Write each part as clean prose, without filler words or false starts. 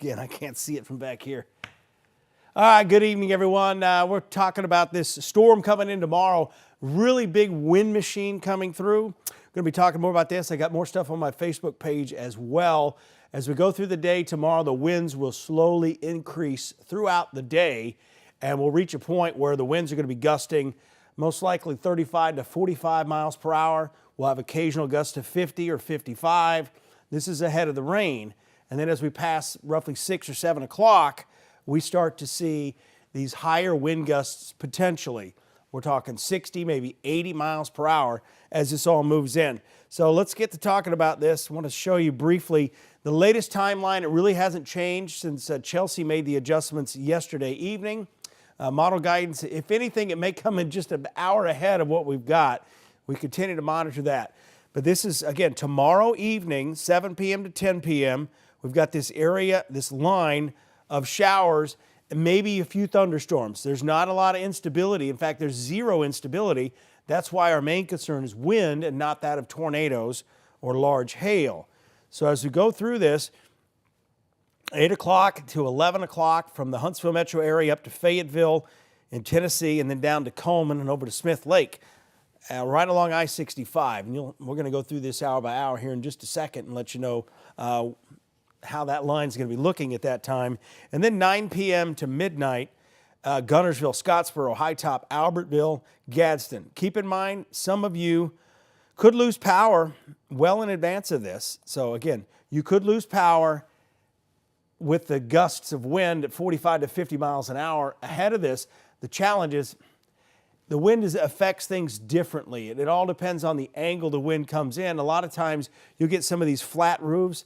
Again, I can't see it from back here. All right, good evening, everyone. We're talking about this storm coming in tomorrow. Really big wind machine coming through. Going to be talking more about this. I got more stuff on my Facebook page as well. As we go through the day tomorrow, the winds will slowly increase throughout the day, and we'll reach a point where the winds are going to be gusting most likely 35 to 45 miles per hour. We'll have occasional gusts to 50 or 55. This is ahead of the rain. And then as we pass roughly 6 or 7 o'clock, we start to see these higher wind gusts potentially. We're talking 60, maybe 80 miles per hour as this all moves in. So let's get to talking about this. I want to show you briefly the latest timeline. It really hasn't changed since Chelsea made the adjustments yesterday evening. Model guidance, if anything, it may come in just an hour ahead of what we've got. We continue to monitor that. But this is, again, tomorrow evening, 7 p.m. to 10 p.m. We've got this area, this line of showers, and maybe a few thunderstorms. There's not a lot of instability. In fact, there's zero instability. That's why our main concern is wind and not that of tornadoes or large hail. So as we go through this, 8 o'clock to 11 o'clock from the Huntsville metro area up to Fayetteville in Tennessee, and then down to Coleman and over to Smith Lake, right along I-65. And we're going to go through this hour by hour here in just a second and let you know how that line's going to be looking at that time. And then 9 p.m. to midnight, Gunnersville, Scottsboro, High Top, Albertville, Gadsden. Keep in mind, some of you could lose power well in advance of this. So again, you could lose power with the gusts of wind at 45 to 50 miles an hour ahead of this. The challenge is the wind affects things differently. It all depends on the angle the wind comes in. A lot of times you'll get some of these flat roofs.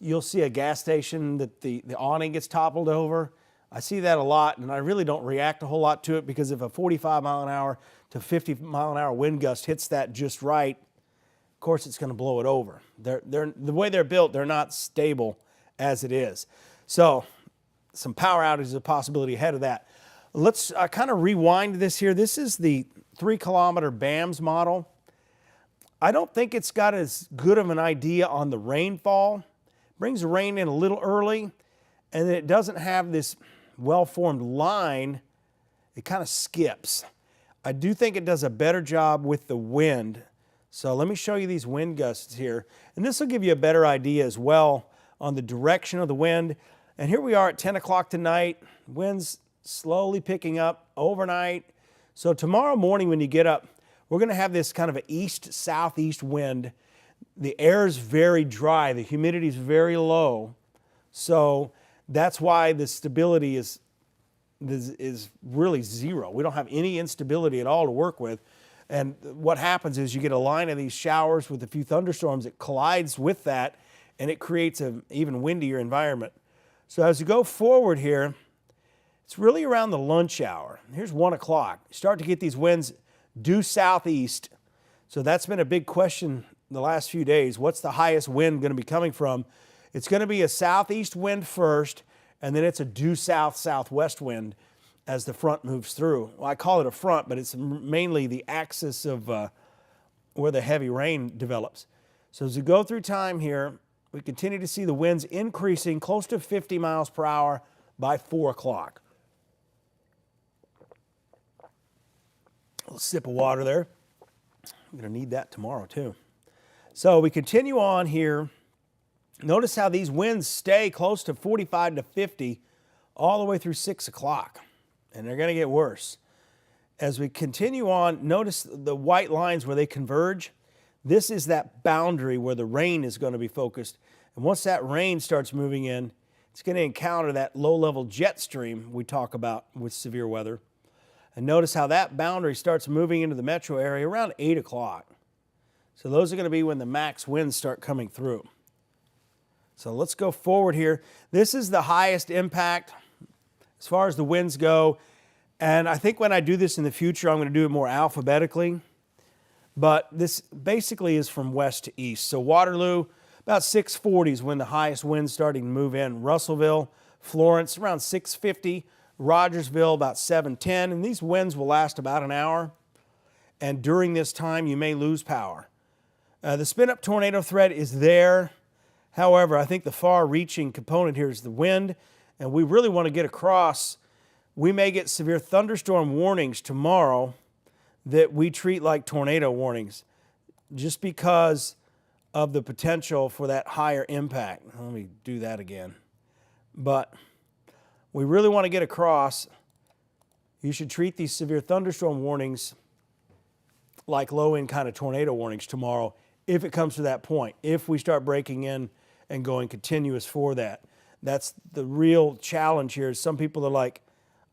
You'll see a gas station that the awning gets toppled over. I see that a lot, and I really don't react a whole lot to it because if a 45 mile an hour to 50 mile an hour wind gust hits that just right, of course it's going to blow it over. The way they're built, they're not stable as it is. So some power outages is a possibility ahead of that. Let's kind of rewind this here. This is the 3-kilometer BAMS model. I don't think it's got as good of an idea on the rainfall. Brings the rain in a little early, and then it doesn't have this well-formed line. It kind of skips. I do think it does a better job with the wind. So let me show you these wind gusts here. And this will give you a better idea as well on the direction of the wind. And here we are at 10 o'clock tonight. Winds slowly picking up overnight. So tomorrow morning when you get up, we're going to have this kind of an east-southeast wind. The air is very dry. The humidity is very low. So that's why the stability is really zero. We don't have any instability at all to work with. And what happens is you get a line of these showers with a few thunderstorms. It collides with that, and it creates an even windier environment. So as you go forward here, it's really around the lunch hour. Here's 1 o'clock. You start to get these winds due southeast. So that's been a big question the last few days. What's the highest wind going to be coming from? It's going to be a southeast wind first, and then it's a due south-southwest wind as the front moves through. Well, I call it a front, but it's mainly the axis of where the heavy rain develops. So as we go through time here, we continue to see the winds increasing close to 50 miles per hour by 4 o'clock. A little sip of water there. I'm going to need that tomorrow too. So we continue on here. Notice how these winds stay close to 45 to 50 all the way through 6 o'clock. And they're going to get worse. As we continue on, notice the white lines where they converge. This is that boundary where the rain is going to be focused. And once that rain starts moving in, it's going to encounter that low-level jet stream we talk about with severe weather. And notice how that boundary starts moving into the metro area around 8 o'clock. So those are going to be when the max winds start coming through. So let's go forward here. This is the highest impact as far as the winds go. And I think when I do this in the future, I'm going to do it more alphabetically. But this basically is from west to east. So Waterloo, about 640 is when the highest wind's starting to move in. Russellville, Florence, around 650. Rogersville, about 710. And these winds will last about an hour. And during this time, you may lose power. The spin-up tornado threat is there. However, I think the far-reaching component here is the wind, and we really want to get across. We may get severe thunderstorm warnings tomorrow that we treat like tornado warnings just because of the potential for that higher impact. Let me do that again. But we really want to get across. You should treat these severe thunderstorm warnings like low-end kind of tornado warnings tomorrow if it comes to that point, if we start breaking in and going continuous for that. That's the real challenge here. Some people are like,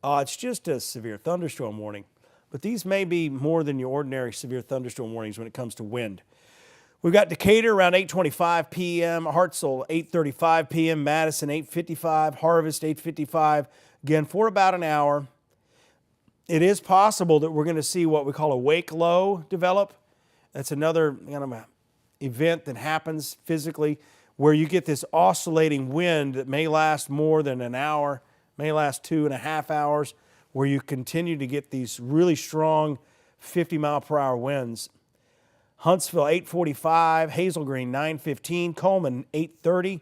oh, it's just a severe thunderstorm warning. But these may be more than your ordinary severe thunderstorm warnings when it comes to wind. We've got Decatur around 8:25 p.m., Hartselle 8:35 p.m., Madison 8:55, Harvest 8:55, again for about an hour. It is possible that we're going to see what we call a wake low develop. That's another kind of event that happens physically where you get this oscillating wind that may last more than an hour, may last 2.5 hours, where you continue to get these really strong 50-mile-per-hour winds. Huntsville 8:45, Hazel Green 9:15, Coleman 8:30,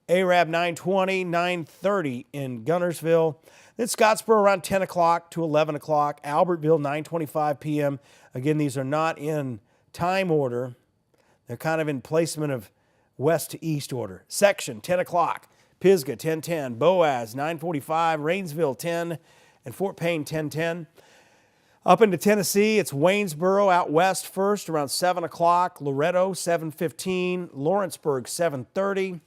Arab 9:20, 9:30 in Guntersville. Then Scottsboro around 10 o'clock to 11 o'clock, Albertville 9:25 p.m. Again, these are not in time order. They're kind of in placement of west to east order. Section 10 o'clock, Pisgah 10:10, Boaz 9:45, Rainsville 10, and Fort Payne 10:10. Up into Tennessee, it's Waynesboro out west first around 7 o'clock, Loretto 7:15, Lawrenceburg 7:30,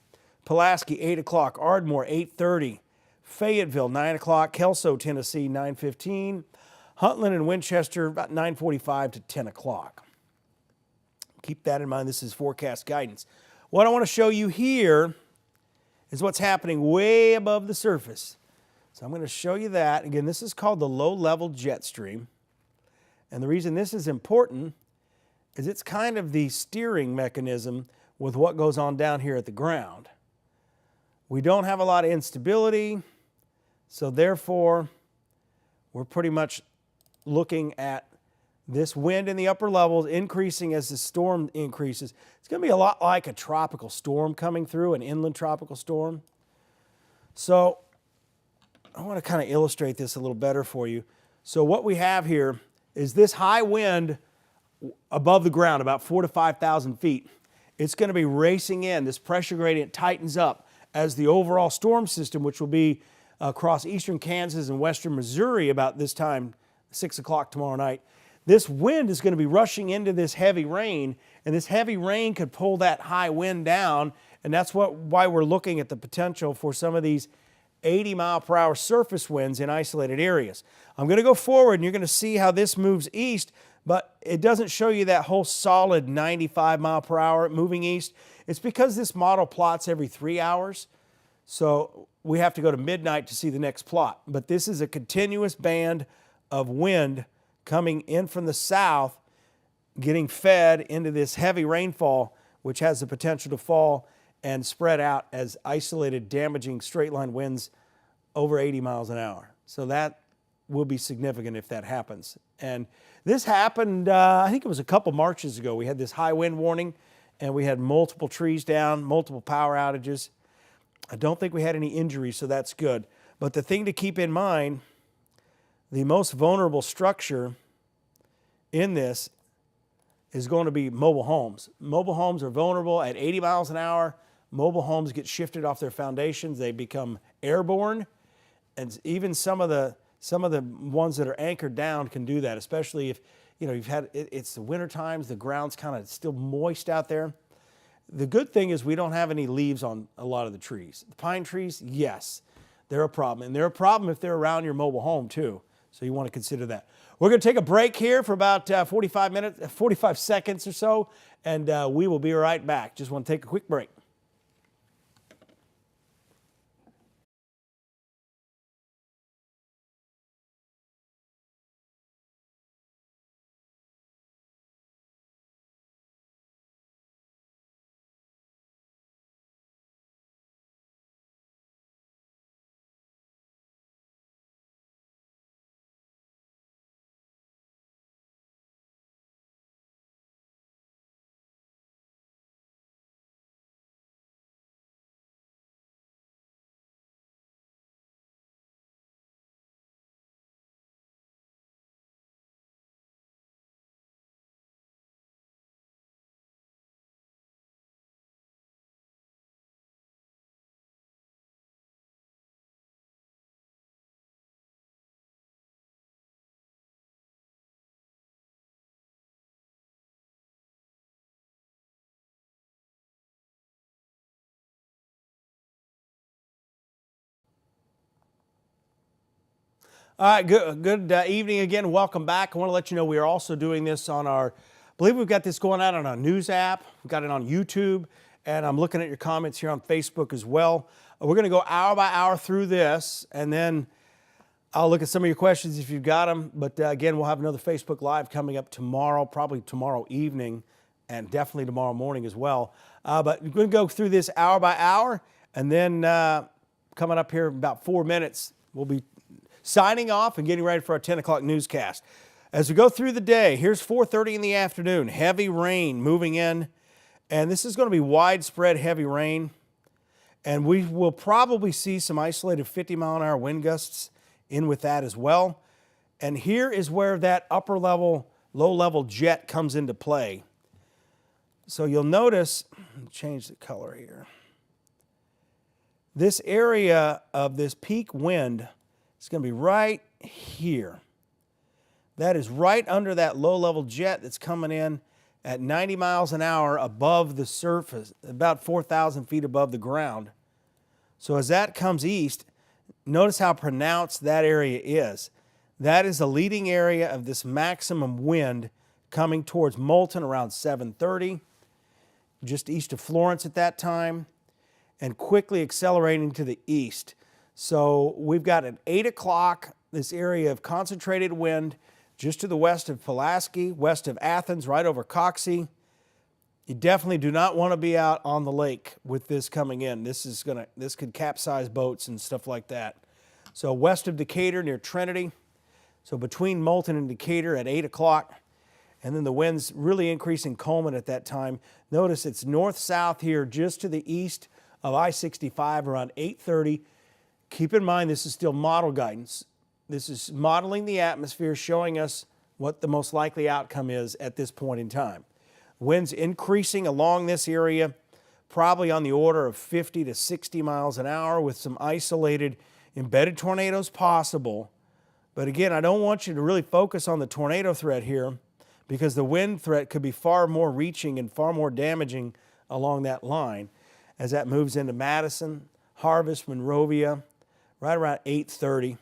Pulaski 8 o'clock, Ardmore 8:30, Fayetteville 9 o'clock, Kelso, Tennessee 9:15, Huntland and Winchester about 9:45 to 10 o'clock. Keep that in mind. This is forecast guidance. What I want to show you here is what's happening way above the surface. So I'm going to show you that. Again, this is called the low-level jet stream. And the reason this is important is it's kind of the steering mechanism with what goes on down here at the ground. We don't have a lot of instability, so therefore we're pretty much looking at this wind in the upper levels increasing as the storm increases. It's going to be a lot like a tropical storm coming through, an inland tropical storm. So I want to kind of illustrate this a little better for you. So what we have here is this high wind above the ground, about 4,000 to 5,000 feet. It's going to be racing in. This pressure gradient tightens up as the overall storm system, which will be across eastern Kansas and western Missouri about this time, 6 o'clock tomorrow night. This wind is going to be rushing into this heavy rain, and this heavy rain could pull that high wind down, and that's why we're looking at the potential for some of these 80-mile-per-hour surface winds in isolated areas. I'm going to go forward, and you're going to see how this moves east, but it doesn't show you that whole solid 95-mile-per-hour moving east. It's because this model plots every 3 hours, so we have to go to midnight to see the next plot. But this is a continuous band of wind coming in from the south, getting fed into this heavy rainfall, which has the potential to fall and spread out as isolated, damaging straight-line winds over 80 miles an hour. So that will be significant if that happens. And this happened, I think it was a couple marches ago. We had this high wind warning, and we had multiple trees down, multiple power outages. I don't think we had any injuries, so that's good. But the thing to keep in mind, the most vulnerable structure in this is going to be mobile homes. Mobile homes are vulnerable at 80 miles an hour. Mobile homes get shifted off their foundations. They become airborne. And even some of the ones that are anchored down can do that, especially if it's the winter times, the ground's kind of still moist out there. The good thing is we don't have any leaves on a lot of the trees. The pine trees, yes, they're a problem. And they're a problem if they're around your mobile home too. So you want to consider that. We're going to take a break here for about 45 seconds or so, and we will be right back. Just want to take a quick break. All right, good evening again. Welcome back. I want to let you know we are also doing this on I believe we've got this going out on our news app. We've got it on YouTube, and I'm looking at your comments here on Facebook as well. We're going to go hour by hour through this, and then I'll look at some of your questions if you've got them. But again, we'll have another Facebook Live coming up tomorrow, probably tomorrow evening, and definitely tomorrow morning as well. But we're going to go through this hour by hour, and then coming up here in about 4 minutes, we'll be signing off and getting ready for our 10 o'clock newscast. As we go through the day, here's 4:30 in the afternoon, heavy rain moving in, and this is going to be widespread heavy rain, and we will probably see some isolated 50-mile-an-hour wind gusts in with that as well. And here is where that upper level, low level jet comes into play. So you'll notice, change the color here. This area of this peak wind, it's going to be right here. That is right under that low-level jet that's coming in at 90 miles an hour above the surface, about 4,000 feet above the ground. So as that comes east, notice how pronounced that area is. That is the leading area of this maximum wind coming towards Moulton around 7:30, just east of Florence at that time, and quickly accelerating to the east. So we've got at 8 o'clock this area of concentrated wind just to the west of Pulaski, west of Athens, right over Coxey. You definitely do not want to be out on the lake with this coming in. This could capsize boats and stuff like that. So west of Decatur near Trinity. So between Moulton and Decatur at 8 o'clock. And then the winds really increasing Coleman at that time. Notice it's north-south here just to the east of I-65 around 8:30. Keep in mind, this is still model guidance. This is modeling the atmosphere, showing us what the most likely outcome is at this point in time. Winds increasing along this area, probably on the order of 50 to 60 miles an hour with some isolated embedded tornadoes possible. But again, I don't want you to really focus on the tornado threat here because the wind threat could be far more reaching and far more damaging along that line as that moves into Madison, Harvest, Monrovia, right around 8:30,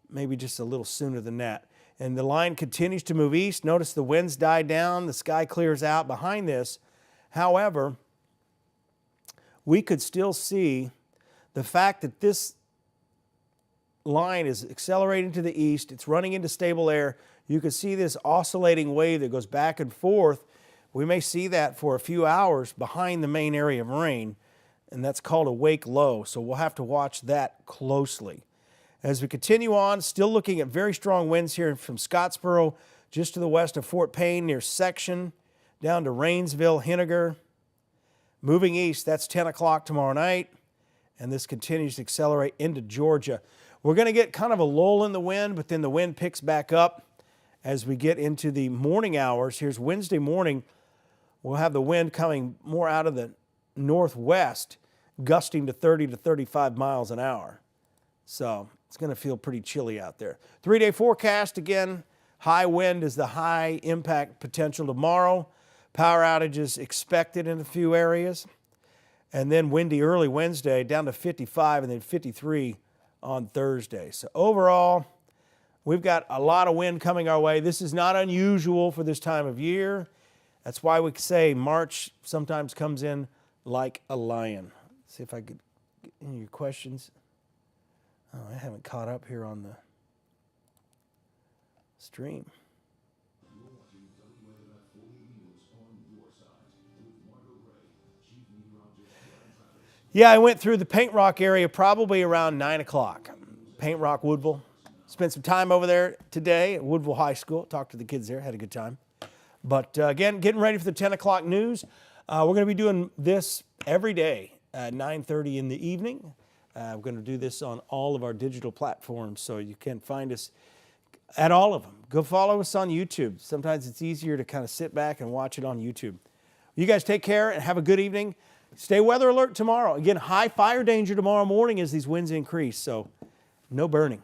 maybe just a little sooner than that. And the line continues to move east. Notice the winds die down, the sky clears out behind this. However, we could still see the fact that this line is accelerating to the east. It's running into stable air. You can see this oscillating wave that goes back and forth. We may see that for a few hours behind the main area of rain, and that's called a wake low, so we'll have to watch that closely. As we continue on, still looking at very strong winds here from Scottsboro, just to the west of Fort Payne near Section, down to Rainsville, Henniger. Moving east, that's 10 o'clock tomorrow night, and this continues to accelerate into Georgia. We're going to get kind of a lull in the wind, but then the wind picks back up as we get into the morning hours. Here's Wednesday morning. We'll have the wind coming more out of the northwest, gusting to 30 to 35 miles an hour. So it's going to feel pretty chilly out there. 3-day forecast, again, high wind is the high impact potential tomorrow. Power outages expected in a few areas. And then windy early Wednesday down to 55 and then 53 on Thursday. So overall, we've got a lot of wind coming our way. This is not unusual for this time of year. That's why we say March sometimes comes in like a lion. See if I could get any of your questions. Oh, I haven't caught up here on the stream. Yeah, I went through the Paint Rock area probably around 9 o'clock. Paint Rock, Woodville. Spent some time over there today at Woodville High School. Talked to the kids there, had a good time. But again, getting ready for the 10 o'clock news. We're going to be doing this every day at 9:30 in the evening. We're going to do this on all of our digital platforms, so you can find us at all of them. Go follow us on YouTube. Sometimes it's easier to kind of sit back and watch it on YouTube. You guys take care and have a good evening. Stay weather alert tomorrow. Again, high fire danger tomorrow morning as these winds increase, so no burning.